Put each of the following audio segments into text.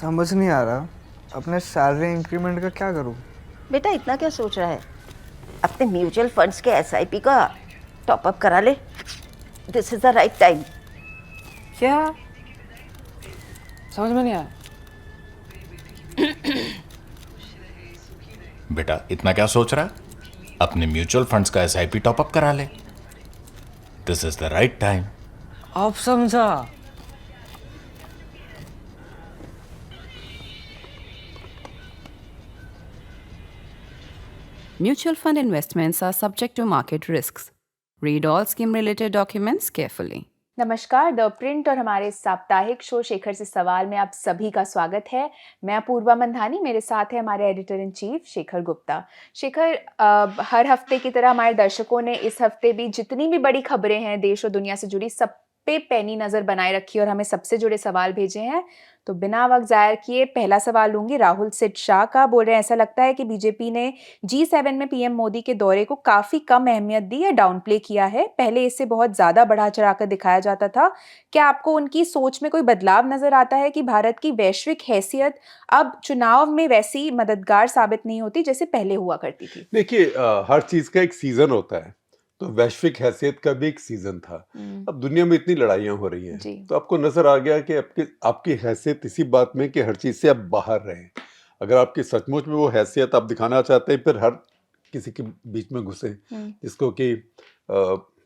समझ नहीं आ रहा अपने सैलरी इंक्रीमेंट का क्या करूं। बेटा इतना क्या सोच रहा है? अपने म्यूचुअल फंड्स के एसआईपी का टॉप अप करा ले। This is the right time. क्या? समझ में नहीं आया। बेटा इतना क्या सोच रहा है? अपने म्यूचुअल फंड्स का एसआईपी टॉपअप करा ले। This is the right time. अब समझा। Mutual fund investments are subject to market risks. Read all scheme related documents carefully. नमस्कार, द प्रिंट और हमारे साप्ताहिक शो शेखर से सवाल में आप सभी का स्वागत है। मैं अपूर्वा मंधानी, मेरे साथ है हमारे editor in chief Shekhar Gupta. Shekhar, हर हफ्ते की तरह हमारे दर्शकों ने इस हफ्ते भी जितनी भी बड़ी खबरें हैं देश और दुनिया से जुड़ी, सब पे पैनी नज़र बनाए रखी और हमें सबसे जुड़े सवाल भेजे हैं। तो बिना वक्त ज़ायर किए पहला सवाल लूंगी राहुल सिट शाह का। बोल रहे हैं ऐसा लगता है कि बीजेपी ने G7 में पीएम मोदी के दौरे को काफ़ी कम अहमियत दी या डाउन प्ले किया है। पहले इससे बहुत ज़्यादा बढ़ा चढ़ाकर दिखाया जाता था। क्या आपको उनकी सोच में कोई बदलाव नज़र आता है कि भारत की वैश्विक हैसियत अब चुनाव में वैसी मददगार साबित नहीं होती जैसे पहले हुआ करती थी? देखिए, हर चीज का एक सीजन होता है, तो वैश्विक हैसियत का भी एक सीजन था। अब दुनिया में इतनी लड़ाइयां हो रही जी। हैं, तो आपको नजर आ गया कि आपकी हैसियत इसी बात में कि हर चीज से आप बाहर रहें। अगर आपकी सचमुच में वो हैसियत आप दिखाना चाहते हैं, फिर हर किसी के बीच में घुसे, जिसको कि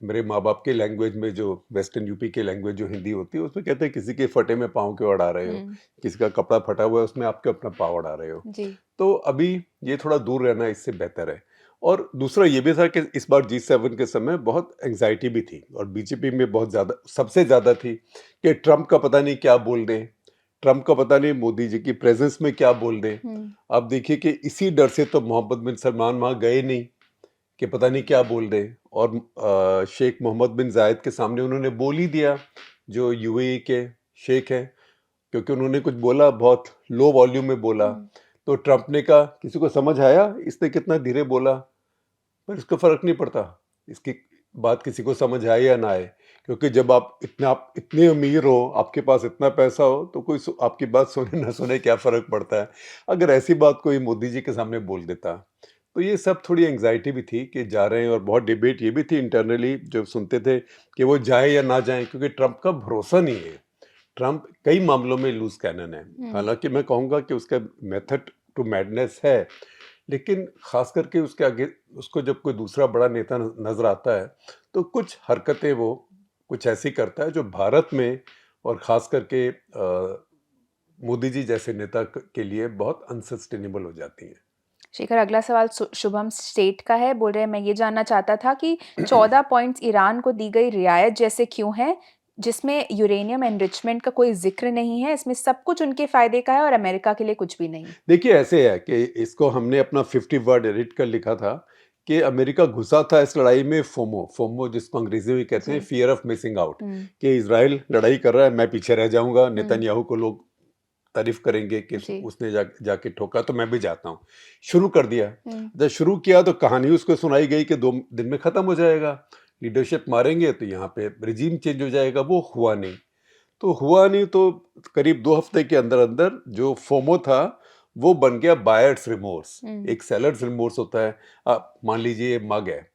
मेरे माँ बाप के लैंग्वेज में, जो वेस्टर्न यूपी के लैंग्वेज जो हिंदी होती है, उसमें कहते हैं किसी के फटे में पाँव क्यों अड़ा रहे हो, किसी का कपड़ा फटा हुआ है उसमें आप क्यों अपना पाँव अड़ा रहे हो। जी। तो अभी ये थोड़ा दूर रहना इससे बेहतर है। और दूसरा ये भी था कि इस बार G7 के समय बहुत एंग्जाइटी भी थी, और बीजेपी में बहुत ज़्यादा, सबसे ज़्यादा थी कि ट्रम्प का पता नहीं क्या बोल दें, ट्रम्प का पता नहीं मोदी जी की प्रेजेंस में क्या बोल दें। आप देखिए कि इसी डर से तो मोहम्मद बिन सलमान वहाँ गए नहीं कि पता नहीं क्या बोल दें, और शेख मोहम्मद बिन जायद के सामने उन्होंने बोल ही दिया, जो यूएई के शेख हैं, क्योंकि उन्होंने कुछ बोला, बहुत लो वॉल्यूम में बोला। तो ट्रम्प ने कहा, किसी को समझ आया इसने कितना धीरे बोला, पर इसको फर्क नहीं पड़ता इसकी बात किसी को समझ आए या ना आए, क्योंकि जब आप इतने अमीर हो, आपके पास इतना पैसा हो, तो कोई आपकी बात सुने ना सुने क्या फर्क पड़ता है। अगर ऐसी बात कोई मोदी जी के सामने बोल देता, तो ये सब थोड़ी एंग्जाइटी भी थी कि जा रहे हैं, और बहुत डिबेट ये भी थी इंटरनली जो सुनते थे कि वो जाए या ना जाए, क्योंकि ट्रम्प का भरोसा नहीं है। ट्रम्प कई मामलों में लूज कैनन है। हालांकि मैं कहूँगा कि उसका मेथड टू मैडनेस है, लेकिन खास करके उसके आगे उसको जब कोई दूसरा बड़ा नेता नजर आता है, तो कुछ हरकतें वो कुछ ऐसी करता है जो भारत में, और खास करके मोदी जी जैसे नेता के लिए बहुत अनसस्टेनेबल हो जाती हैं। शेखर, अगला सवाल शुभम स्टेट का है। बोल रहे हैं मैं ये जानना चाहता था कि 14 पॉइंट्स ईरान को दी गई रियायत जैसे क्यों है, जिसमें यूरेनियम एनरिचमेंट का कोई जिक्र नहीं है। इसमें सब कुछ उनके फायदे का है और अमेरिका के लिए कुछ भी नहीं। देखिए, ऐसे है कि इसको हमने अपना 50 वर्ड एडिट कर लिखा था कि अमेरिका घुसा था इस लड़ाई में फोमो जिसको अंग्रेजी में कहते हैं फियर ऑफ मिसिंग आउट, कि इजराइल लड़ाई कर रहा है, मैं पीछे रह जाऊंगा, नेतन्याहू को लोग तारीफ करेंगे कि उसने जाके ठोका, तो मैं भी जाता हूँ। शुरू कर दिया। जब शुरू किया तो कहानी उसको सुनाई गई कि 2 दिन में खत्म हो जाएगा, लीडरशिप मारेंगे तो यहाँ पे रिजीम चेंज हो जाएगा। वो हुआ नहीं, तो करीब 2 हफ्ते के अंदर अंदर जो फोमो था वो बन गया बायर्स रिमोर्स। एक सेलर्स रिमोर्स होता है। आप मान लीजिए मग है,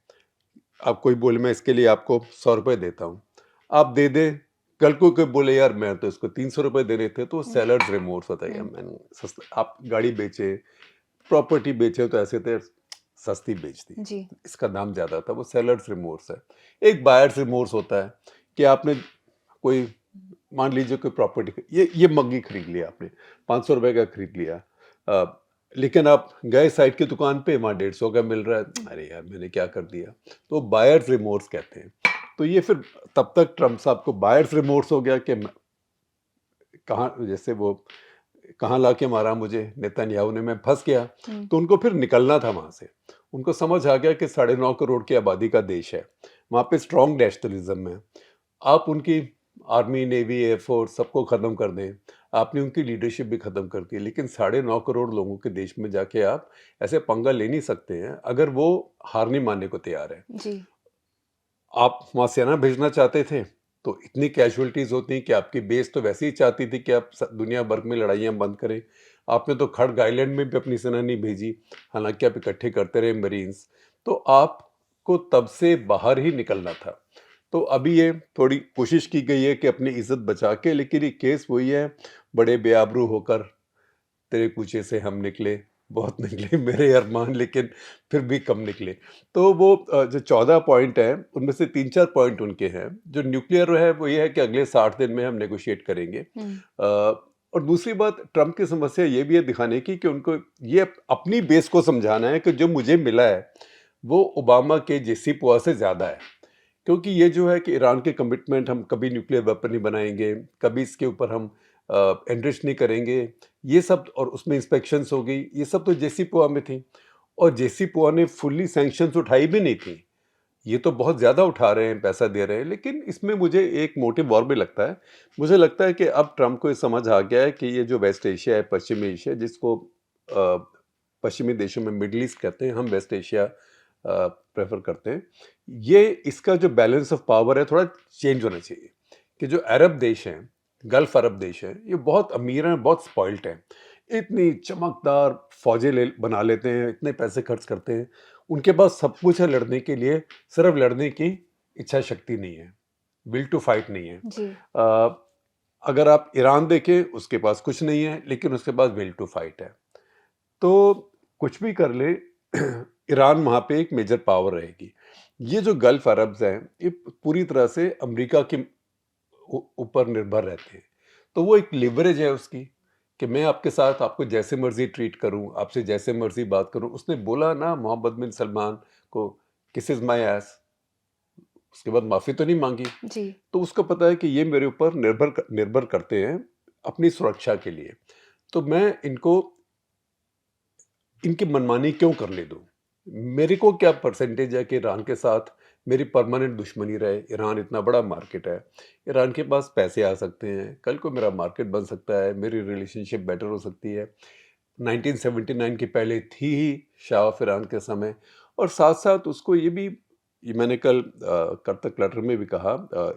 आप कोई बोले मैं इसके लिए आपको 100 रुपए देता हूँ, आप दे दे, कल को कोई बोले यार मैं तो इसको 300 रुपए देने थे, तो सेलर्स रिमोर्स होता है। मैंने सस्ता, आप गाड़ी बेचे, प्रॉपर्टी बेचे, तो ऐसे थे सस्ती बेच दी, इसका दाम ज्यादा था, वो सेलर्स रिमोर्स है। एक बायर्स रिमोर्स होता है कि आपने कोई, मान लीजिए कोई प्रॉपर्टी, ये मग्गी खरीद लिया आपने, 500 रुपए का खरीद लिया, लेकिन आप गए साइड की दुकान पे, वहाँ 150 का मिल रहा है, अरे यार मैंने क्या कर दिया, तो बायर्स रिमोर्स कहते हैं। तो ये फिर तब तक ट्रम्प साहब को बायर्स रिमोर्स हो गया कि कहाँ, जैसे वो कहाँ लाके मारा मुझे नेतन्याहू ने, मैं फंस गया। तो उनको फिर निकलना था वहां से। उनको समझ आ गया कि 9.5 करोड़ की आबादी का देश है, वहां पे स्ट्रॉन्ग नेशनलिज्म है। आप उनकी आर्मी, नेवी, एयरफोर्स सबको खत्म कर दें, आपने उनकी लीडरशिप भी खत्म कर दी, लेकिन 9.5 करोड़ लोगों के देश में जाके आप ऐसे पंगा ले नहीं सकते हैं अगर वो हार नहीं मानने को तैयार है। जी। आप वहां सेना भेजना चाहते थे, तो इतनी कैजुअलिटीज होती हैं कि आपकी बेस तो वैसे ही चाहती थी कि आप दुनिया भर में लड़ाइयाँ बंद करें। आपने तो खड़ग आइलैंड में भी अपनी सेना नहीं भेजी, हालांकि आप इकट्ठे करते रहे मरीन्स। तो आपको तब से बाहर ही निकलना था। तो अभी ये थोड़ी कोशिश की गई है कि अपनी इज्जत बचा के, लेकिन ये केस वही है, बड़े बेआबरू होकर तेरे कूचे से हम निकले, बहुत निकले मेरे अरमान, लेकिन फिर भी कम निकले। तो वो जो 14 पॉइंट हैं उनमें से 3-4 पॉइंट उनके हैं। जो न्यूक्लियर है वो ये है कि अगले 60 दिन में हम नेगोशिएट करेंगे। और दूसरी बात, ट्रम्प की समस्या ये भी है दिखाने की कि उनको ये अपनी बेस को समझाना है कि जो मुझे मिला है वो ओबामा के जेसी पोआ से ज़्यादा है। क्योंकि ये जो है कि ईरान के कमिटमेंट, हम कभी न्यूक्लियर वेपन नहीं बनाएंगे, कभी इसके ऊपर हम एनरिच नहीं करेंगे, ये सब, और उसमें इंस्पेक्शंस हो गई, ये सब तो जेसी पोआ में थी। और जेसी पोआ ने फुल्ली सैंक्शंस उठाई भी नहीं थी, ये तो बहुत ज़्यादा उठा रहे हैं, पैसा दे रहे हैं। लेकिन इसमें मुझे एक मोटिव और भी लगता है। मुझे लगता है कि अब ट्रम्प को ये समझ आ गया है कि ये जो वेस्ट एशिया है, पश्चिमी एशिया, जिसको पश्चिमी देशों में मिडल ईस्ट कहते हैं, हम वेस्ट एशिया प्रेफर करते हैं, ये इसका जो बैलेंस ऑफ पावर है थोड़ा चेंज होना चाहिए। कि जो अरब देश हैं, गल्फ अरब देश हैं, ये बहुत अमीर हैं, बहुत स्पॉइल्ड हैं, इतनी चमकदार फौजें बना लेते हैं, इतने पैसे खर्च करते हैं, उनके पास सब कुछ है लड़ने के लिए, सिर्फ लड़ने की इच्छा शक्ति नहीं है, विल टू फाइट नहीं है। जी। अगर आप ईरान देखें, उसके पास कुछ नहीं है, लेकिन उसके पास विल टू फाइट है। तो कुछ भी कर ले ईरान वहाँ पे एक मेजर पावर रहेगी। ये जो गल्फ अरब्स हैं, ये पूरी तरह से अमेरिका के ऊपर निर्भर रहते हैं। तो वो एक लिवरेज है उसकी कि मैं आपके साथ आपको जैसे मर्जी ट्रीट करूं, आपसे जैसे मर्जी बात करूं। उसने बोला ना मोहम्मद बिन सलमान को, किस इज माई एस, उसके बाद माफ़ी तो नहीं मांगी। जी। तो उसको पता है कि ये मेरे ऊपर निर्भर करते हैं अपनी सुरक्षा के लिए, तो मैं इनको इनकी मनमानी क्यों करने दूं? मेरे को क्या परसेंटेज है कि ईरान के साथ मेरी परमानेंट दुश्मनी रहे? ईरान इतना बड़ा मार्केट है, ईरान के पास पैसे आ सकते हैं, कल को मेरा मार्केट बन सकता है, मेरी रिलेशनशिप बेटर हो सकती है। 1979 के पहले थी ही शाह ऑफ ईरान के समय। और साथ साथ उसको ये मैंने कल कर्तक लेटर में भी कहा,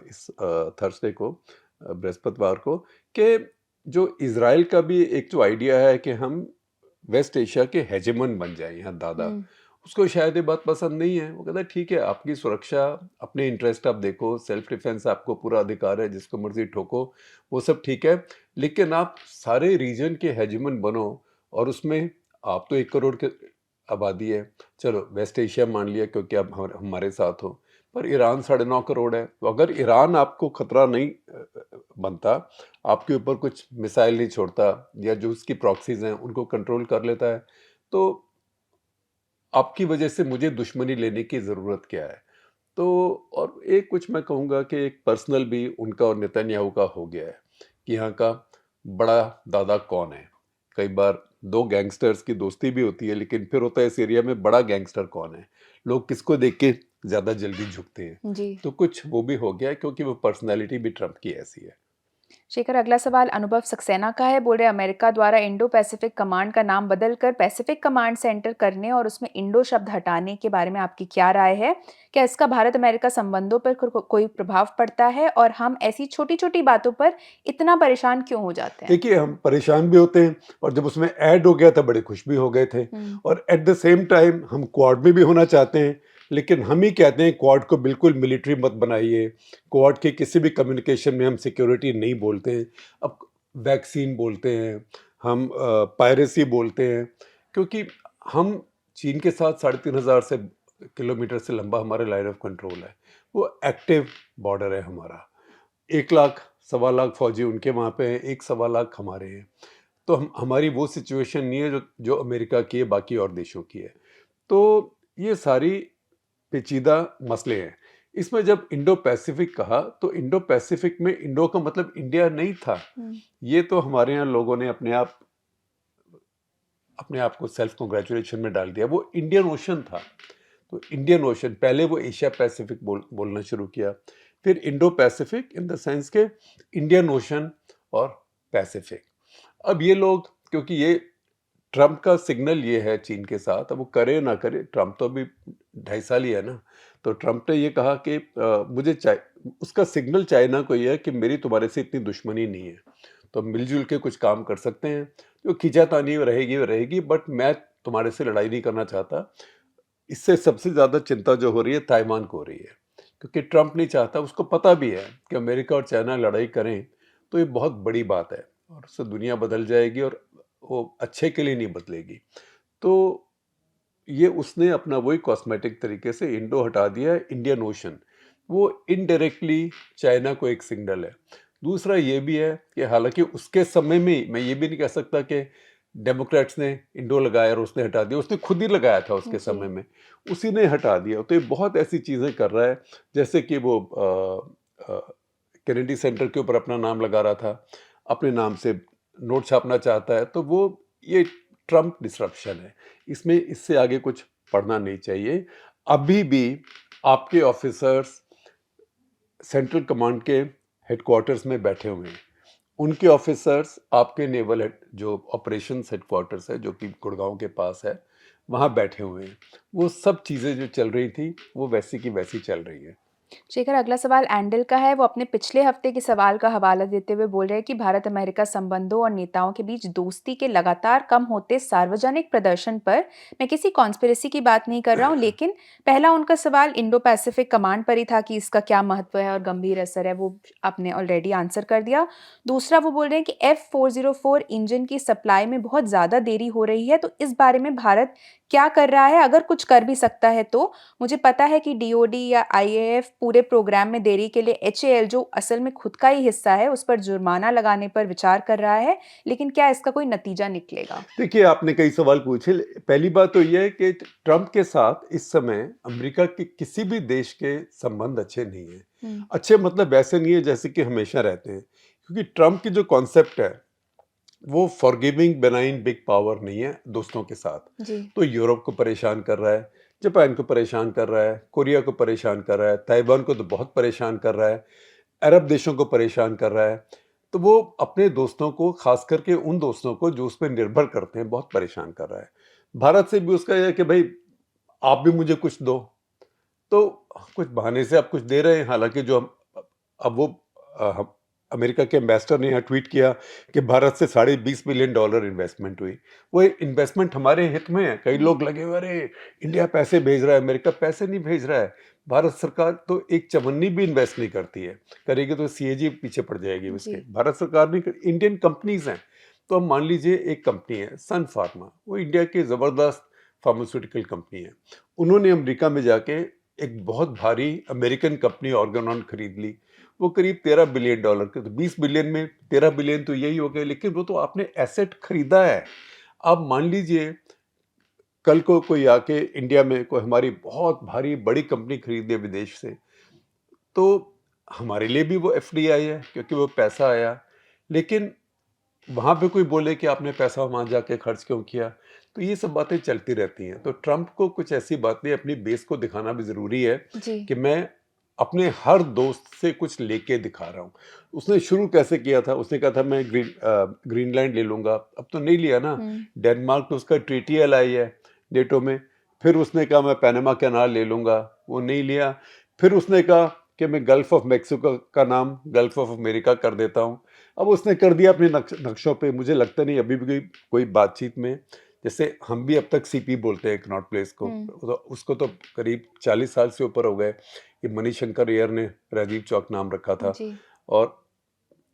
इस थर्सडे को, बृहस्पतिवार को, कि जो इज़राइल का भी एक जो आइडिया है कि हम वेस्ट एशिया के हेजेमन बन जाएं, यहाँ दादा, उसको शायद ये बात पसंद नहीं है। वो कहता है ठीक है, आपकी सुरक्षा, अपने इंटरेस्ट आप देखो, सेल्फ डिफेंस आपको पूरा अधिकार है, जिसको मर्जी ठोको, वो सब ठीक है, लेकिन आप सारे रीजन के हेजेमन बनो। और उसमें आप तो 1 करोड़ की आबादी है, चलो वेस्ट एशिया मान लिया क्योंकि आप हमारे साथ हो, पर ईरान 9.5 करोड़ है। तो अगर ईरान आपको खतरा नहीं बनता, आपके ऊपर कुछ मिसाइल नहीं छोड़ता, या जो उसकी प्रॉक्सीज हैं उनको कंट्रोल कर लेता है, तो आपकी वजह से मुझे दुश्मनी लेने की ज़रूरत क्या है? तो और एक कुछ मैं कहूँगा कि एक पर्सनल भी उनका और नेतन्याहू का हो गया है कि यहाँ का बड़ा दादा कौन है। कई बार 2 गैंगस्टर्स की दोस्ती भी होती है, लेकिन फिर होता है इस एरिया में बड़ा गैंगस्टर कौन है, लोग किसको देख के ज़्यादा जल्दी झुकते हैं। जी। तो कुछ वो भी हो गया है, क्योंकि वो पर्सनैलिटी भी ट्रम्प की ऐसी है। शेखर, अगला सवाल अनुभव सक्सेना का है। बोल रहे अमेरिका द्वारा इंडो पैसिफिक कमांड का नाम बदलकर पैसिफिक कमांड सेंटर करने और उसमें इंडो शब्द हटाने के बारे में आपकी क्या राय है? क्या इसका भारत अमेरिका संबंधों पर कोई प्रभाव पड़ता है, और हम ऐसी छोटी-छोटी बातों पर इतना परेशान क्यों हो जाते हैं? देखिए, हम परेशान भी होते हैं, और जब उसमें ऐड हो गया था बड़े खुश भी हो गए थे। और एट द सेम टाइम हम क्वाड में भी होना चाहते हैं, लेकिन हम ही कहते हैं क्वाड को बिल्कुल मिलिट्री मत बनाइए, क्वाड के किसी भी कम्युनिकेशन में हम सिक्योरिटी नहीं बोलते हैं। अब वैक्सीन बोलते हैं, हम पायरेसी बोलते हैं, क्योंकि हम चीन के साथ 3,500 किलोमीटर से लंबा हमारा लाइन ऑफ कंट्रोल है, वो एक्टिव बॉर्डर है हमारा। 1 लाख 1.25 लाख फौजी उनके वहाँ पे हैं, 1-1.25 लाख हमारे हैं। तो हमारी वो सिचुएशन नहीं है जो अमेरिका की है, बाकी और देशों की है। तो ये सारी पेचीदा मसले हैं। इसमें जब इंडो पैसिफिक कहा, तो इंडो पैसिफिक में इंडो का मतलब इंडिया नहीं था। ये तो हमारे यहाँ लोगों ने अपने आप को सेल्फ कंग्रेचुलेशन में डाल दिया। वो इंडियन ओशन था, तो इंडियन ओशन, पहले वो एशिया पैसिफिक बोलना शुरू किया, फिर Indo Pacific in the sense के इंडियन ओशन और पैसिफिक। अब ये लोग, क्योंकि ये ट्रम्प का सिग्नल ये है चीन के साथ, अब वो करे ना करे, ट्रम्प तो अभी 2.5 साल ही है ना, तो ट्रम्प ने ये कहा कि उसका सिग्नल चाइना को ये है कि मेरी तुम्हारे से इतनी दुश्मनी नहीं है, तो हम मिलजुल के कुछ काम कर सकते हैं। जो खींचातानी रहेगी, बट मैं तुम्हारे से लड़ाई नहीं करना चाहता। इससे सबसे ज़्यादा चिंता जो हो रही है ताइवान को हो रही है, क्योंकि ट्रंप नहीं चाहता, उसको पता भी है कि अमेरिका और चाइना लड़ाई करें तो ये बहुत बड़ी बात है और उससे दुनिया बदल जाएगी और वो अच्छे के लिए नहीं बदलेगी। तो ये उसने अपना वही कॉस्मेटिक तरीके से इंडो हटा दिया है, इंडियन ओशन, वो इनडायरेक्टली चाइना को एक सिग्नल है। दूसरा ये भी है कि हालांकि उसके समय में मैं ये भी नहीं कह सकता कि डेमोक्रेट्स ने इंडो लगाया और उसने हटा दिया, उसने खुद ही लगाया था उसके समय में, उसी ने हटा दिया। तो ये बहुत ऐसी चीज़ें कर रहा है, जैसे कि वो कैनेडी सेंटर के ऊपर अपना नाम लगा रहा था, अपने नाम से नोट छापना चाहता है, तो वो ये ट्रम्प डिसरप्शन है। इसमें इससे आगे कुछ पढ़ना नहीं चाहिए। अभी भी आपके ऑफिसर्स सेंट्रल कमांड के हेडक्वार्टर्स में बैठे हुए हैं, उनके ऑफिसर्स आपके नेवल जो ऑपरेशंस हेडक्वार्टर्स है जो कि गुड़गांव के पास है, वहाँ बैठे हुए हैं। वो सब चीज़ें जो चल रही थी वो वैसी की वैसी चल रही है। शेखर, अगला सवाल एंडल का है। वो अपने पिछले हफ्ते के सवाल का हवाला देते हुए बोल रहे हैं कि भारत अमेरिका संबंधों और नेताओं के बीच दोस्ती के लगातार कम होते सार्वजनिक प्रदर्शन पर मैं किसी कॉन्स्पिरेसी की बात नहीं कर रहा हूं, लेकिन पहला उनका सवाल इंडो पैसिफिक कमांड पर ही था कि इसका क्या महत्व है और गंभीर असर है, वो आपने ऑलरेडी आंसर कर दिया। दूसरा वो बोल रहे हैं कि F404 इंजन की सप्लाई में बहुत ज़्यादा देरी हो रही है, तो इस बारे में भारत क्या कर रहा है, अगर कुछ कर भी सकता है तो? मुझे पता है कि DOD या IAF पूरे प्रोग्राम में देरी के लिए HAL, जो असल में खुद का ही हिस्सा है, उस पर जुर्माना लगाने पर विचार कर रहा है, लेकिन क्या इसका कोई नतीजा निकलेगा? देखिए, आपने कई सवाल पूछे। पहली बात तो यह है कि ट्रंप के साथ इस समय अमेरिका के किसी भी देश के संबंध अच्छे नहीं है। अच्छे मतलब ऐसे नहीं है जैसे कि हमेशा रहते हैं, क्योंकि ट्रंप की जो कॉन्सेप्ट है वो फॉरगिविंग बेनाइन बिग पावर नहीं है दोस्तों के साथ। जी। तो यूरोप को परेशान कर रहा है, जापान को परेशान कर रहा है, कोरिया को परेशान कर रहा है, ताइवान को तो बहुत परेशान कर रहा है, अरब देशों को परेशान कर रहा है। तो वो अपने दोस्तों को, खास करके उन दोस्तों को जो उस पर निर्भर करते हैं, बहुत परेशान कर रहा है। भारत से भी उसका यह है कि भाई आप भी मुझे कुछ दो, तो कुछ बहाने से आप कुछ दे रहे हैं। हालांकि जो अब वो अमेरिका के एम्बेसडर ने यहाँ ट्वीट किया कि भारत से $20 बिलियन इन्वेस्टमेंट हुई। वो इन्वेस्टमेंट हमारे हित में है। कई लोग लगे हुए, अरे इंडिया पैसे भेज रहा है, अमेरिका पैसे नहीं भेज रहा है। भारत सरकार तो एक चवन्नी भी इन्वेस्ट नहीं करती है, करेगी तो CAG पीछे पड़ जाएगी उसके। भारत सरकार नहीं, इंडियन कंपनीज हैं। तो अब मान लीजिए एक कंपनी है सन फार्मा, वो इंडिया की ज़बरदस्त फार्मास्यूटिकल कंपनी है। उन्होंने अमेरिका में जाके एक बहुत भारी अमेरिकन कंपनी ऑर्गेनॉन खरीद ली, वो करीब $13 बिलियन के। तो 20 बिलियन में 13 बिलियन तो यही हो गए, लेकिन वो तो आपने एसेट खरीदा है। अब मान लीजिए कल को कोई आके इंडिया में कोई हमारी बहुत भारी बड़ी कंपनी खरीद ले विदेश से, तो हमारे लिए भी वो FDI है, क्योंकि वो पैसा आया। लेकिन वहाँ पे कोई बोले कि आपने पैसा वहाँ जाके खर्च क्यों किया, तो ये सब बातें चलती रहती हैं। तो ट्रंप को कुछ ऐसी बातें अपनी बेस को दिखाना भी ज़रूरी है कि मैं अपने हर दोस्त से कुछ लेके दिखा रहा हूँ। उसने शुरू कैसे किया था, उसने कहा था मैं ग्रीनलैंड ले लूँगा, अब तो नहीं लिया ना। डेनमार्क तो उसका ट्रीटी LI है नेटो में। फिर उसने कहा मैं पैनामा कैनाल ले लूँगा, वो नहीं लिया। फिर उसने कहा कि मैं गल्फ ऑफ मैक्सिको का नाम गल्फ ऑफ अमेरिका कर देता हूँ। अब उसने कर दिया अपने नक्शों पे। मुझे लगता नहीं अभी भी कोई बातचीत में, जैसे हम भी अब तक CP बोलते हैं कनॉट प्लेस को, तो उसको तो करीब 40 साल से ऊपर हो गए कि मणिशंकर अय्यर ने राजीव चौक नाम रखा था। और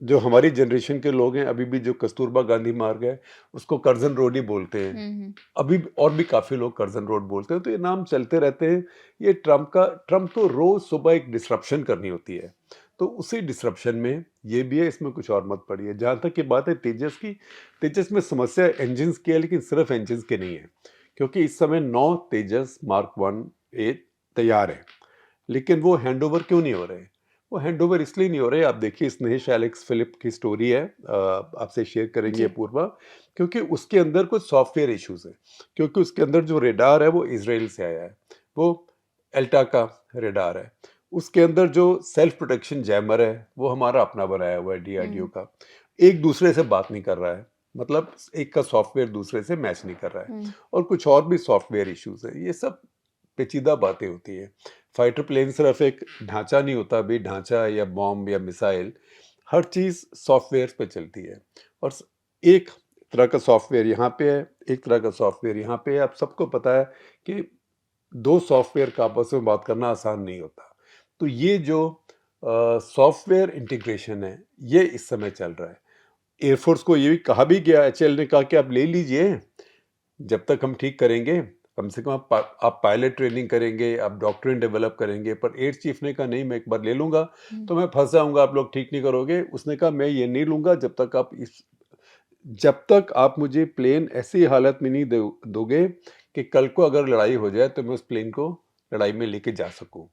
जो हमारी जनरेशन के लोग हैं अभी भी, जो कस्तूरबा गांधी मार्ग है उसको कर्जन रोड ही बोलते हैं अभी, और भी काफ़ी लोग कर्जन रोड बोलते हैं। तो ये नाम चलते रहते हैं। ये ट्रंप तो रोज़ सुबह एक डिसरप्शन करनी होती है, तो उसी डिसरप्शन में ये भी है, इसमें कुछ और मत पड़िए। जहाँ तक की बात है तेजस की, तेजस में समस्या इंजन्स की है, लेकिन सिर्फ इंजन्स की नहीं है, क्योंकि इस समय 9 तेजस Mark 1A तैयार है, लेकिन वो हैंड ओवर क्यों नहीं हो रहे? वो हैंड ओवर इसलिए नहीं हो रहे, आप देखिए स्नेहिश एलेक्स फिलिप की स्टोरी है, आपसे शेयर करेंगे पूर्वा, क्योंकि उसके अंदर कुछ सॉफ्टवेयर इश्यूज है। क्योंकि उसके अंदर जो रेडार है वो इजराइल से आया है, वो एल्टा का रेडार है। उसके अंदर जो सेल्फ प्रोटेक्शन जैमर है वो हमारा अपना बनाया हुआ है DRDO का, एक दूसरे से बात नहीं कर रहा है, मतलब एक का सॉफ्टवेयर दूसरे से मैच नहीं कर रहा है, और कुछ और भी सॉफ्टवेयर इश्यूज है। ये सब पेचीदा बातें होती है। फाइटर प्लेन सिर्फ एक ढांचा नहीं होता, अभी ढांचा या बॉम्ब या मिसाइल, हर चीज़ सॉफ्टवेयर पे चलती है। और एक तरह का सॉफ्टवेयर यहाँ पे है, एक तरह का सॉफ्टवेयर यहाँ पे है। आप सबको पता है कि दो सॉफ्टवेयर का आपस में बात करना आसान नहीं होता। तो ये जो सॉफ्टवेयर इंटीग्रेशन है, ये इस समय चल रहा है। एयरफोर्स को ये भी कहा भी गया, एचएएल ने कहा कि आप ले लीजिए, जब तक हम ठीक करेंगे, कम से कम आप पायलट ट्रेनिंग करेंगे, आप डॉक्ट्रिन डेवलप करेंगे। पर एयर चीफ ने कहा नहीं, मैं एक बार ले लूंगा तो मैं फंस जाऊंगा, आप लोग ठीक नहीं करोगे। उसने कहा मैं ये नहीं लूंगा जब तक आप मुझे प्लेन ऐसी हालत में नहीं दोगे कि कल को अगर लड़ाई हो जाए तो मैं उस प्लेन को लड़ाई में लेके जा सकूं।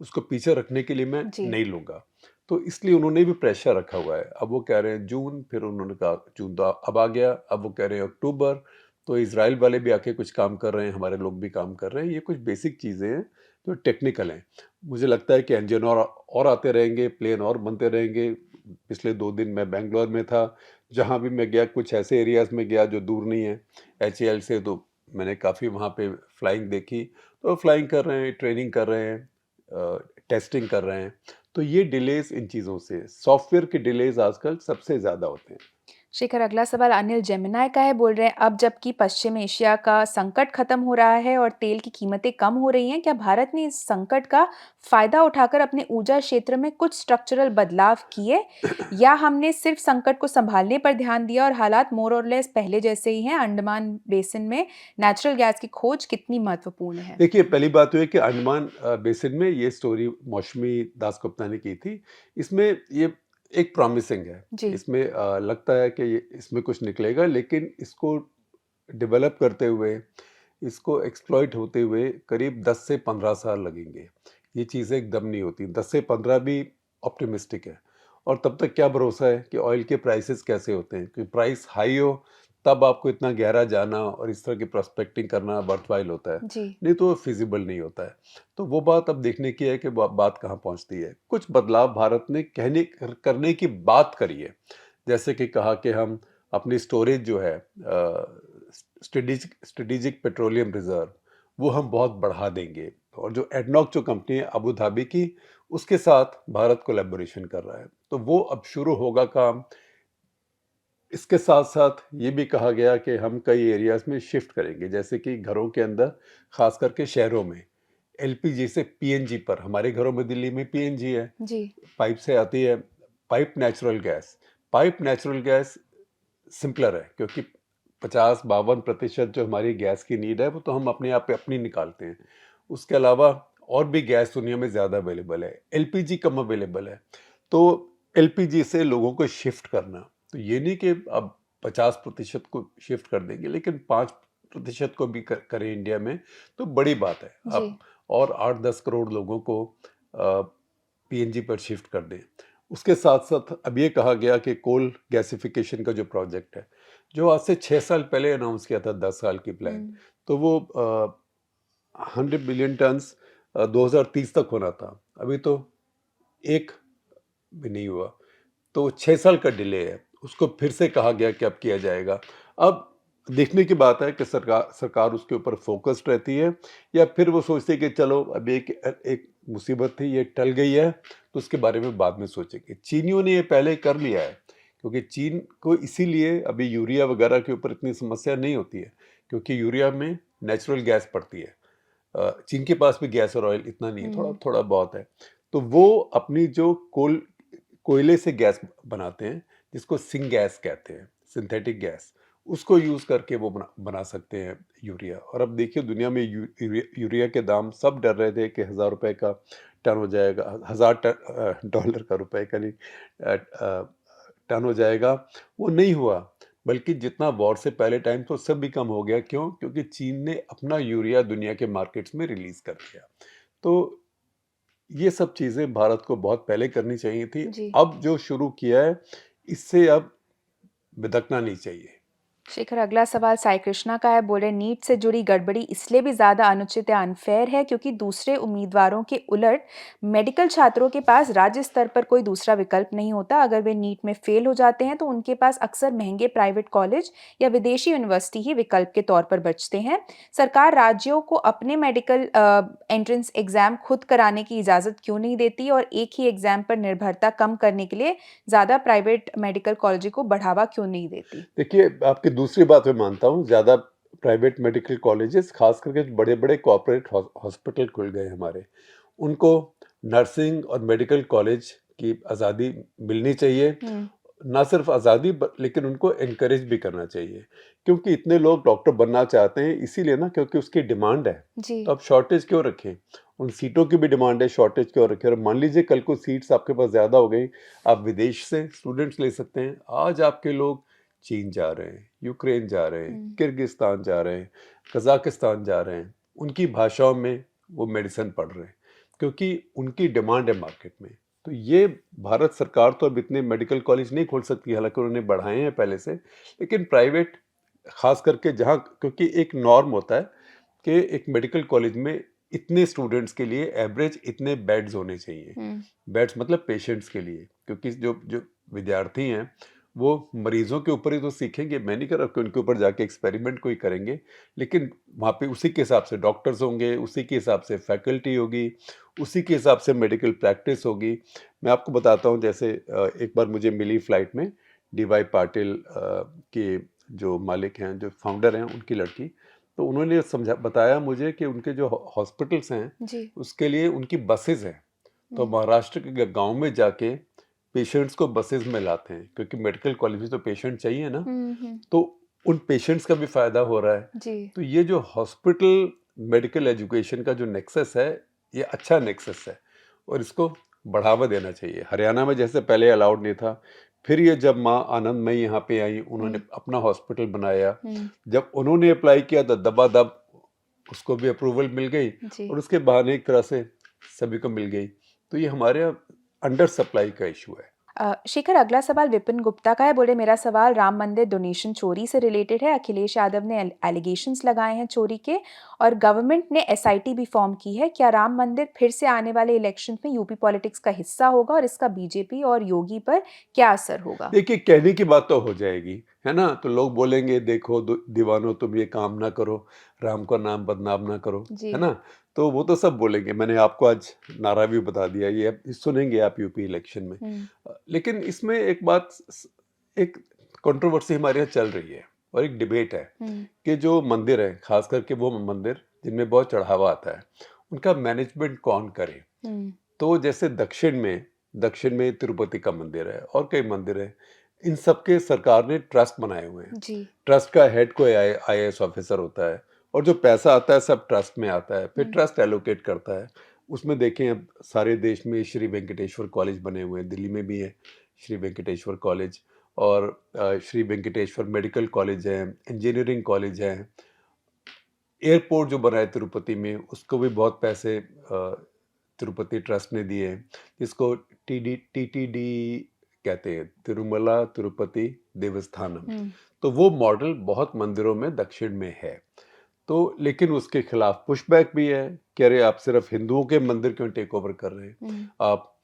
उसको पीछे रखने के लिए मैं जी। नहीं लूंगा। तो इसलिए उन्होंने भी प्रेशर रखा हुआ है। अब वो कह रहे हैं जून, फिर उन्होंने कहा जून तो अब आ गया, अब वो कह रहे हैं अक्टूबर। तो इजराइल वाले भी आके कुछ काम कर रहे हैं, हमारे लोग भी काम कर रहे हैं। ये कुछ बेसिक चीज़ें हैं जो टेक्निकल हैं। मुझे लगता है कि इंजन और आते रहेंगे, प्लेन और बनते रहेंगे। पिछले 2 दिन मैं बेंगलोर में था, जहाँ भी मैं गया कुछ ऐसे एरियाज़ में गया जो दूर नहीं है एचएएल से, तो मैंने काफ़ी वहाँ पे फ्लाइंग देखी। तो फ्लाइंग कर रहे हैं, ट्रेनिंग कर रहे हैं, टेस्टिंग कर रहे हैं। तो ये डिलेज इन चीज़ों से, सॉफ्टवेयर के डिलेज आजकल सबसे ज़्यादा होते हैं। शेखर, अगला सवाल अनिल जेमिनाई का है। बोल रहे हैं, अब जबकि पश्चिम एशिया का संकट खत्म हो रहा है और तेल की कीमतें कम हो रही हैं, क्या भारत ने इस संकट का फायदा उठाकर अपने ऊर्जा क्षेत्र में कुछ स्ट्रक्चरल बदलाव किए, या हमने सिर्फ संकट को संभालने पर ध्यान दिया और हालात मोर और लेस पहले जैसे ही हैं? अंडमान बेसिन में नेचुरल गैस की खोज कितनी महत्वपूर्ण है? देखिए, पहली बात तो ये कि अंडमान बेसिन में ये स्टोरी मौसमी दासगुप्ता ने की थी। इसमें ये एक प्रॉमिसिंग है। जी। इसमें लगता है कि इसमें कुछ निकलेगा, लेकिन इसको डेवलप करते हुए, इसको एक्सप्लॉइट होते हुए करीब 10 से 15 साल लगेंगे। ये चीज़ें एकदम नहीं होती। 10 से 15 भी ऑप्टिमिस्टिक है। और तब तक क्या भरोसा है कि ऑयल के प्राइसेस कैसे होते हैं, कि प्राइस हाई हो तब आपको इतना गहरा जाना और इस तरह की प्रोस्पेक्टिंग करना वर्थवाइल होता है। जी। नहीं तो फिजिबल नहीं होता है। तो वो बात अब देखने की है कि बात कहाँ पहुँचती है। कुछ बदलाव भारत ने करने की बात करी है। जैसे कि कहा कि हम अपनी स्टोरेज जो है, स्ट्रेटेजिक पेट्रोलियम रिजर्व, वो हम बहुत बढ़ा देंगे। और जो एडनॉक जो कंपनी है अबू धाबी की, उसके साथ भारत कोलैबोरेशन कर रहा है। तो वो अब शुरू होगा काम। इसके साथ साथ ये भी कहा गया कि हम कई एरियाज में शिफ्ट करेंगे, जैसे कि घरों के अंदर, खास करके शहरों में, एलपीजी से पीएनजी पर। हमारे घरों में दिल्ली में पीएनजी है, जी। पाइप से आती है, pipe natural gas. Pipe natural gas simpler है, क्योंकि 50-52% जो हमारी गैस की नीड है वो तो हम अपने आप पे अपनी निकालते हैं। उसके अलावा और भी गैस दुनिया में ज़्यादा अवेलेबल है, एलपीजी कम अवेलेबल है। तो एलपीजी से लोगों को शिफ्ट करना, तो ये नहीं कि अब 50% को शिफ्ट कर देंगे, लेकिन 5% को भी करें इंडिया में तो बड़ी बात है। जी। अब और 8-10 करोड़ लोगों को पीएनजी पर शिफ्ट कर दें। उसके साथ साथ अब ये कहा गया कि कोल गैसिफिकेशन का जो प्रोजेक्ट है, जो आज से 6 साल पहले अनाउंस किया था, 10 साल की प्लान, तो वो 100 बिलियन टन्स 2030 तक होना था। अभी तो एक भी नहीं हुआ। तो 6 साल का डिले है। उसको फिर से कहा गया कि अब किया जाएगा। अब देखने की बात है कि सरकार उसके ऊपर फोकस्ड रहती है, या फिर वो सोचती है कि चलो अब एक मुसीबत थी, ये टल गई है, तो उसके बारे में बाद में सोचेंगे। चीनियों ने ये पहले कर लिया है, क्योंकि चीन को इसीलिए अभी यूरिया वगैरह के ऊपर इतनी समस्या नहीं होती है, क्योंकि यूरिया में नेचुरल गैस पड़ती है। चीन के पास भी गैस और ऑयल इतना नहीं है, थोड़ा थोड़ा बहुत है। तो वो अपनी जो कोयले से गैस बनाते हैं, जिसको सिंग गैस कहते हैं, सिंथेटिक गैस, उसको यूज़ करके वो बना सकते हैं यूरिया। और अब देखिए, दुनिया में यूरिया के दाम, सब डर रहे थे कि 1000 रुपये का टन हो जाएगा, $1000 का, रुपए का नहीं, टन हो जाएगा। वो नहीं हुआ, बल्कि जितना वॉर से पहले टाइम तो सब भी कम हो गया। क्यों? क्योंकि चीन ने अपना यूरिया दुनिया के मार्केट्स में रिलीज कर दिया। तो ये सब चीज़ें भारत को बहुत पहले करनी चाहिए थी। जी। अब जो शुरू किया है, इससे अब बिदकना नहीं चाहिए, शेखर, अगला सवाल साई कृष्णा का है। बोल रहे नीट से जुड़ी गड़बड़ी इसलिए भी ज़्यादा अनुचित या अनफेयर है क्योंकि दूसरे उम्मीदवारों के उलट मेडिकल छात्रों के पास राज्य स्तर पर कोई दूसरा विकल्प नहीं होता। अगर वे नीट में फेल हो जाते हैं तो उनके पास अक्सर महंगे प्राइवेट कॉलेज या विदेशी यूनिवर्सिटी ही विकल्प के तौर पर बचते हैं। सरकार राज्यों को अपने मेडिकल एंट्रेंस एग्जाम खुद कराने की इजाज़त क्यों नहीं देती और एक ही एग्जाम पर निर्भरता कम करने के लिए ज़्यादा प्राइवेट मेडिकल कॉलेज को बढ़ावा क्यों नहीं देती? देखिए, आपकी दूसरी बात मैं मानता हूँ, ज़्यादा प्राइवेट मेडिकल कॉलेजेस, खास करके जो बड़े-बड़े कॉर्पोरेट हॉस्पिटल खुल गए हमारे, उनको नर्सिंग और मेडिकल कॉलेज की आज़ादी मिलनी चाहिए। ना सिर्फ आज़ादी लेकिन उनको एनकरेज भी करना चाहिए, क्योंकि इतने लोग डॉक्टर बनना चाहते हैं इसीलिए ना, क्योंकि उसकी डिमांड है। जी। तो आप शॉर्टेज क्यों रखें? उन सीटों की भी डिमांड है, शॉर्टेज क्यों रखें? और मान लीजिए कल को सीट्स आपके पास ज़्यादा हो गई, आप विदेश से स्टूडेंट्स ले सकते हैं। आज आपके लोग चीन जा रहे हैं, यूक्रेन जा रहे हैं, किर्गिस्तान जा रहे हैं, कज़ाकिस्तान जा रहे हैं, उनकी भाषाओं में वो मेडिसिन पढ़ रहे हैं, क्योंकि उनकी डिमांड है मार्केट में। तो ये भारत सरकार तो अब इतने मेडिकल कॉलेज नहीं खोल सकती, हालांकि उन्होंने बढ़ाए हैं पहले से, लेकिन प्राइवेट खास करके जहाँ, क्योंकि एक नॉर्म होता है कि एक मेडिकल कॉलेज में इतने स्टूडेंट्स के लिए एवरेज इतने बेड्स होने चाहिए। बेड्स मतलब पेशेंट्स के लिए, क्योंकि जो जो विद्यार्थी हैं वो मरीजों के ऊपर ही तो सीखेंगे। मैं नहीं कर रहा कि उनके ऊपर जाके एक्सपेरिमेंट कोई करेंगे, लेकिन वहाँ पे उसी के हिसाब से डॉक्टर्स होंगे, उसी के हिसाब से फैकल्टी होगी, उसी के हिसाब से मेडिकल प्रैक्टिस होगी। मैं आपको बताता हूँ, जैसे एक बार मुझे मिली फ्लाइट में DY पाटिल के जो मालिक हैं, जो फाउंडर हैं, उनकी लड़की, तो उन्होंने बताया मुझे कि उनके जो हॉस्पिटल्स हैं जी। उसके लिए उनकी बसेज हैं। तो महाराष्ट्र के गांव में जाके पेशेंट्स को बसेज में लाते हैं, क्योंकि मेडिकल कॉलेज में तो पेशेंट चाहिए ना, तो उन पेशेंट्स का भी फायदा हो रहा है। जी। तो ये जो हॉस्पिटल मेडिकल एजुकेशन का जो नेक्सस है, ये अच्छा नेक्सस है और इसको बढ़ावा देना चाहिए। हरियाणा में जैसे पहले अलाउड नहीं था, फिर ये जब माँ आनंदमयी यहाँ पे आई, उन्होंने अपना हॉस्पिटल बनाया। जब उन्होंने अप्लाई किया तो दबादब उसको भी अप्रूवल मिल गई जी। और उसके बहाने एक तरह से सभी को मिल गई। तो ये हमारे यहाँ अंडर सप्लाई का इशू है। शेखर, अगला सवाल विपिन गुप्ता का है। बोले मेरा सवाल राम मंदिर डोनेशन चोरी से रिलेटेड है। अखिलेश यादव ने एलिगेशंस लगाए हैं चोरी के और गवर्नमेंट ने SIT भी फॉर्म की है। क्या राम मंदिर फिर से आने वाले इलेक्शन में यूपी पॉलिटिक्स का हिस्सा होगा और इसका बीजेपी और योगी पर क्या असर होगा? देखिए, कहने की बात तो हो जाएगी, है ना, तो लोग बोलेंगे देखो दीवानों तुम ये काम ना करो, राम का नाम बदनाम ना करो, जी। है ना, तो वो तो सब बोलेंगे। मैंने आपको आज नारा भी बता दिया, ये अब सुनेंगे आप यूपी इलेक्शन में। लेकिन इसमें एक बात, एक कंट्रोवर्सी हमारे यहाँ चल रही है और एक डिबेट है कि जो मंदिर है, खास करके वो मंदिर जिनमें बहुत चढ़ावा आता है, उनका मैनेजमेंट कौन करे। तो जैसे दक्षिण में तिरुपति का मंदिर है और कई मंदिर है, इन सबके सरकार ने ट्रस्ट बनाए हुए हैं। जी। ट्रस्ट का हेड कोई IAS ऑफिसर होता है और जो पैसा आता है सब ट्रस्ट में आता है, फिर ट्रस्ट एलोकेट करता है। उसमें देखें, अब सारे देश में श्री वेंकटेश्वर कॉलेज बने हुए हैं, दिल्ली में भी है श्री वेंकटेश्वर कॉलेज, और श्री वेंकटेश्वर मेडिकल कॉलेज है, इंजीनियरिंग कॉलेज है। एयरपोर्ट जो बना है तिरुपति में, उसको भी बहुत पैसे तिरुपति ट्रस्ट ने दिए, जिसको TTD कहते हैं, तिरुमला तिरुपति देवस्थानम। तो वो मॉडल बहुत मंदिरों में दक्षिण में है। तो लेकिन उसके खिलाफ पुशबैक भी है कि अरे आप सिर्फ हिंदुओं के मंदिर क्यों टेक ओवर कर रहे हैं, आप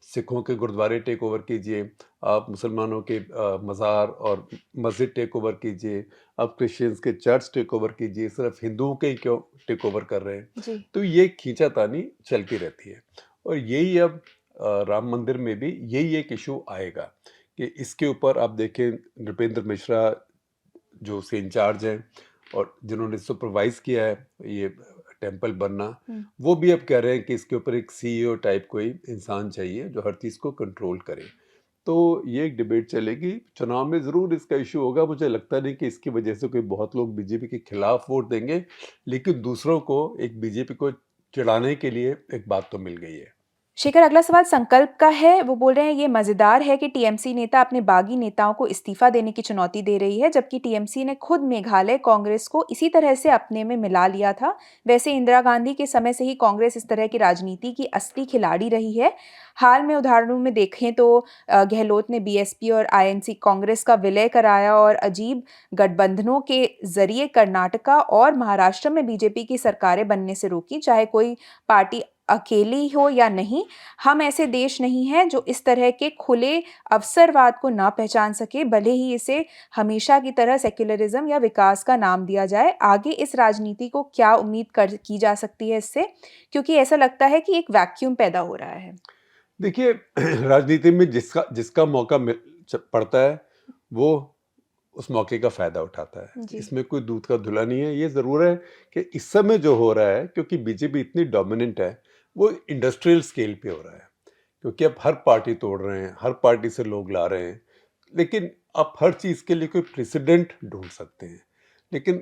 सिखों के गुरुद्वारे टेक ओवर कीजिए, आप मुसलमानों के मज़ार और मस्जिद टेक ओवर कीजिए, आप क्रिश्चियंस के चर्च टेक ओवर कीजिए, सिर्फ हिंदुओं के ही क्यों टेक ओवर कर रहे हैं। जी। तो ये खींचातानी चलती रहती है और यही अब राम मंदिर में भी यही एक इशू आएगा कि इसके ऊपर आप देखें, नृपेंद्र मिश्रा जो से इंचार्ज हैं और जिन्होंने सुपरवाइज किया है ये टेम्पल बनना, वो भी अब कह रहे हैं कि इसके ऊपर एक CEO टाइप कोई इंसान चाहिए जो हर चीज़ को कंट्रोल करे। तो ये एक डिबेट चलेगी, चुनाव में ज़रूर इसका इशू होगा। मुझे लगता नहीं कि इसकी वजह से कोई बहुत लोग बीजेपी के खिलाफ वोट देंगे, लेकिन दूसरों को एक बीजेपी को चिढ़ाने के लिए एक बात तो मिल गई है। शेखर, अगला सवाल संकल्प का है। वो बोल रहे हैं ये मज़ेदार है कि टीएमसी नेता अपने बागी नेताओं को इस्तीफा देने की चुनौती दे रही है, जबकि टीएमसी ने खुद मेघालय कांग्रेस को इसी तरह से अपने में मिला लिया था। वैसे इंदिरा गांधी के समय से ही कांग्रेस इस तरह की राजनीति की असली खिलाड़ी रही है। हाल में उदाहरणों में देखें तो गहलोत ने बीएसपी और आईएनसी कांग्रेस का विलय कराया और अजीब गठबंधनों के जरिए कर्नाटका और महाराष्ट्र में बीजेपी की सरकारें बनने से रोकी, चाहे कोई पार्टी अकेली हो या नहीं। हम ऐसे देश नहीं हैं जो इस तरह के खुले अवसरवाद को ना पहचान सके, भले ही इसे हमेशा की तरह सेक्युलरिज्म या विकास का नाम दिया जाए। आगे इस राजनीति को क्या उम्मीद कर की जा सकती है इससे, क्योंकि ऐसा लगता है कि एक वैक्यूम पैदा हो रहा है। देखिए राजनीति में जिसका मौका पड़ता है वो उस मौके का फायदा उठाता है। जी। इसमें कोई दूध का धुला नहीं है। ये जरूर है कि इस समय जो हो रहा है, क्योंकि बीजेपी इतनी डोमिनेंट है, वो इंडस्ट्रियल स्केल पे हो रहा है, क्योंकि अब हर पार्टी तोड़ रहे हैं, हर पार्टी से लोग ला रहे हैं, लेकिन आप हर चीज के लिए कोई प्रेसिडेंट ढूंढ सकते हैं, लेकिन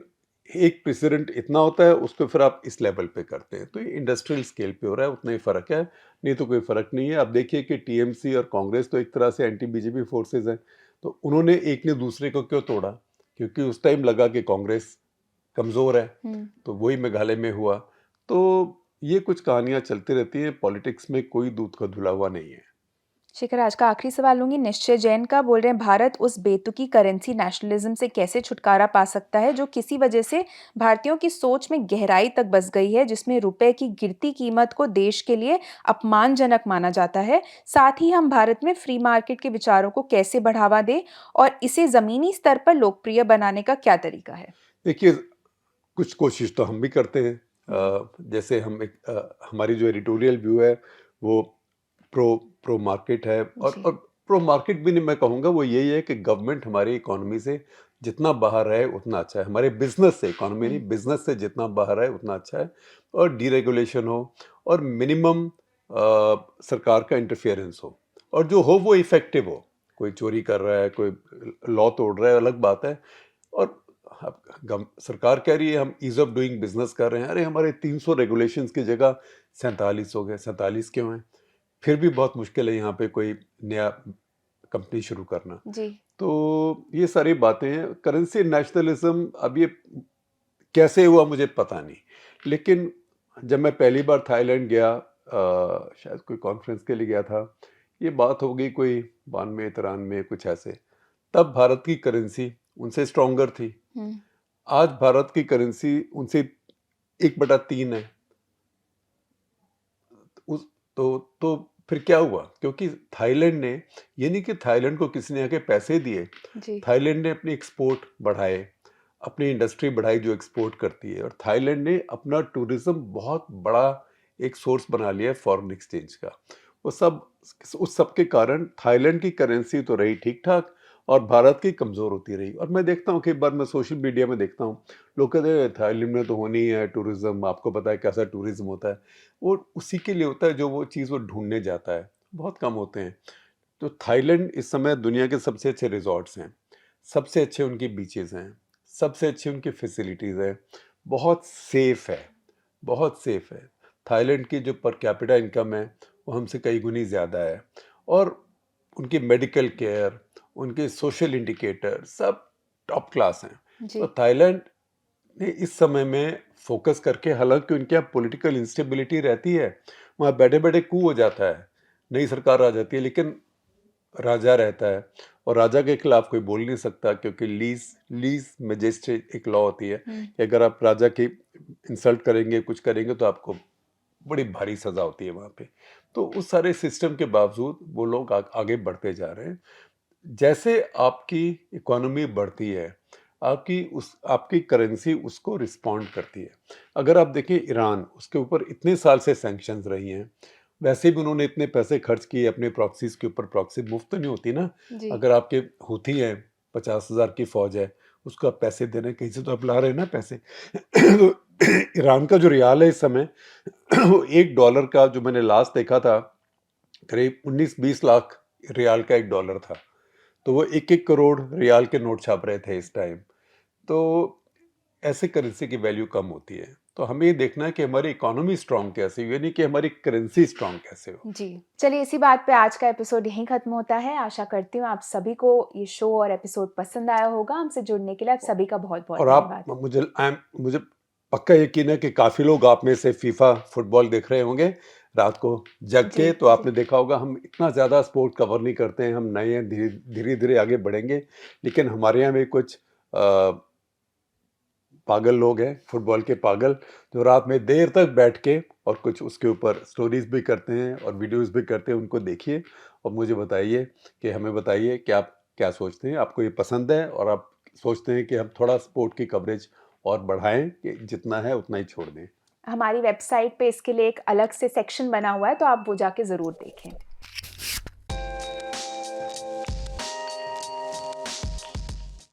एक प्रेसिडेंट इतना होता है, उसको फिर आप इस लेवल पे करते हैं। तो ये इंडस्ट्रियल स्केल पे हो रहा है, उतना ही फर्क है, नहीं तो कोई फर्क नहीं है। आप देखिए कि टीएमसी और कांग्रेस तो एक तरह से एंटी बीजेपी फोर्सेज हैं, तो उन्होंने एक ने दूसरे को क्यों तोड़ा? क्योंकि उस टाइम लगा कि कांग्रेस कमजोर है, तो वही मेघालय में हुआ। तो ये कुछ कहानियां चलती रहती हैं, पॉलिटिक्स में कोई दूध का धुला हुआ नहीं है। शेखर, आज का आखिरी सवाल लूंगी निश्चय जैन का। बोल रहे हैं भारत उस बेतुकी करेंसी नेशनलिज्म से कैसे छुटकारा पा सकता है जो किसी वजह से भारतीयों की सोच में गहराई तक बस गई है, जिसमें रुपए की गिरती कीमत को देश के लिए अपमानजनक माना जाता है। साथ ही हम भारत में फ्री मार्केट के विचारों को कैसे बढ़ावा दें और इसे जमीनी स्तर पर लोकप्रिय बनाने का क्या तरीका है? देखिए, कुछ कोशिश तो हम भी करते हैं। जैसे हमारी जो एडिटोरियल व्यू है वो प्रो मार्केट है, और प्रो मार्केट भी नहीं मैं कहूँगा, वो यही है कि गवर्नमेंट हमारी इकोनॉमी से जितना बाहर रहे उतना अच्छा है, हमारे बिजनेस से, इकोनॉमी नहीं, बिजनेस से जितना बाहर रहे उतना अच्छा है, और डीरेगुलेशन हो और मिनिमम सरकार का इंटरफेरेंस हो, और जो हो वो इफेक्टिव हो। कोई चोरी कर रहा है, कोई लॉ तोड़ रहा है, अलग बात है। और सरकार कह रही है हम ईज ऑफ डूइंग बिजनेस कर रहे हैं, अरे हमारे 300 रेगुलेशंस की जगह 47 हो गए। 47 क्यों हैं? फिर भी बहुत मुश्किल है यहाँ पे कोई नया कंपनी शुरू करना। जी। तो ये सारी बातें हैं। करेंसी नेशनलिज्म अब ये कैसे हुआ मुझे पता नहीं, लेकिन जब मैं पहली बार थाईलैंड गया, शायद कोई कॉन्फ्रेंस के लिए गया था, ये बात हो गई कोई 92-93 कुछ ऐसे, तब भारत की करेंसी उनसे स्ट्रॉन्गर थी। आज भारत की करेंसी उनसे 1/3 है। तो फिर क्या हुआ? क्योंकि थाईलैंड ने, ये नहीं कि थाईलैंड को किसी ने आके पैसे दिए, थाईलैंड ने अपनी एक्सपोर्ट बढ़ाए, अपनी इंडस्ट्री बढ़ाई जो एक्सपोर्ट करती है, और थाईलैंड ने अपना टूरिज्म बहुत बड़ा एक सोर्स बना लिया है फॉरेन एक्सचेंज का। उस सब के कारण थाईलैंड की करेंसी तो रही ठीक ठाक और भारत की कमज़ोर होती रही। और मैं देखता हूँ कि एक बार मैं सोशल मीडिया में देखता हूँ, लोग कहते हैं थाईलैंड में तो होनी है टूरिज्म, आपको पता है कैसा टूरिज्म होता है। वो उसी के लिए होता है जो वो चीज़ वो ढूंढने जाता है, बहुत कम होते हैं। तो थाईलैंड इस समय दुनिया के सबसे अच्छे रिजॉर्ट्स हैं, सबसे अच्छे उनकी बीचेस हैं, सबसे अच्छी उनकी फैसिलिटीज़ है, बहुत सेफ है, बहुत सेफ है। थाईलैंड की जो पर कैपिटा इनकम है वो हमसे कई गुनी ज़्यादा है, और उनकी मेडिकल केयर, उनके सोशल इंडिकेटर सब टॉप क्लास हैं। तो थाईलैंड ने इस समय में फोकस करके, हालांकि उनके यहाँ पॉलिटिकल इंस्टेबिलिटी रहती है, वहाँ बैठे बैठे कू हो जाता है, नई सरकार आ जाती है, लेकिन राजा रहता है और राजा के खिलाफ कोई बोल नहीं सकता, क्योंकि लीज मैजिस्ट्रेट एक लॉ होती है कि अगर आप राजा की इंसल्ट करेंगे, कुछ करेंगे, तो आपको बड़ी भारी सजा होती है वहाँ पे। तो उस सारे सिस्टम के बावजूद वो लोग आगे बढ़ते जा रहे हैं। जैसे आपकी इकोनॉमी बढ़ती है, आपकी करेंसी उसको रिस्पॉन्ड करती है। अगर आप देखिए ईरान, उसके ऊपर इतने साल से सैंक्शंस रही हैं, वैसे भी उन्होंने इतने पैसे खर्च किए अपने प्रॉक्सीज के ऊपर। प्रॉक्सी मुफ्त तो नहीं होती ना, अगर आपके होती है 50,000 की फौज है, उसको आप पैसे देने कहीं से तो आप ला रहे हैं ना पैसे। तो ईरान का जो रियाल है इस समय, वो $1 का, जो मैंने लास्ट देखा था, करीब 19-20 लाख रियाल का $1 था। तो वो 1-1 करोड़ रियाल के नोट छाप रहे थे इस टाइम। तो ऐसे करेंसी की वैल्यू कम होती है। तो हमें ये देखना है कि हमारी इकोनॉमी स्ट्रांग कैसे हो, ये नहीं कि हमारी करेंसी स्ट्रांग कैसे हो। जी, चलिए इसी बात पे आज का एपिसोड यहीं खत्म होता है। आशा करती हूँ आप सभी को ये शो और एपिसोड पसंद आया होगा। हमसे जुड़ने के लिए आप सभी का बहुत-बहुत और आप धन्यवाद। मुझे पक्का यकीन है कि काफ़ी लोग आप में से फीफा फुटबॉल देख रहे होंगे रात को जग जी, के। तो जी। आपने देखा होगा हम इतना ज़्यादा स्पोर्ट कवर नहीं करते हैं, हम नए हैं, धीरे-धीरे आगे बढ़ेंगे। लेकिन हमारे यहाँ भी कुछ पागल लोग हैं, फुटबॉल के पागल, जो रात में देर तक बैठ के और कुछ उसके ऊपर स्टोरीज़ भी करते हैं और वीडियोज़ भी करते हैं। उनको देखिए और मुझे बताइए कि हमें बताइए कि आप क्या सोचते हैं? आपको ये पसंद है और आप सोचते हैं कि हम थोड़ा स्पोर्ट की कवरेज और बढ़ाएँ कि जितना है उतना ही छोड़ दें? हमारी वेबसाइट पे इसके लिए एक अलग से सेक्शन बना हुआ है, तो आप वो जाके ज़रूर देखें।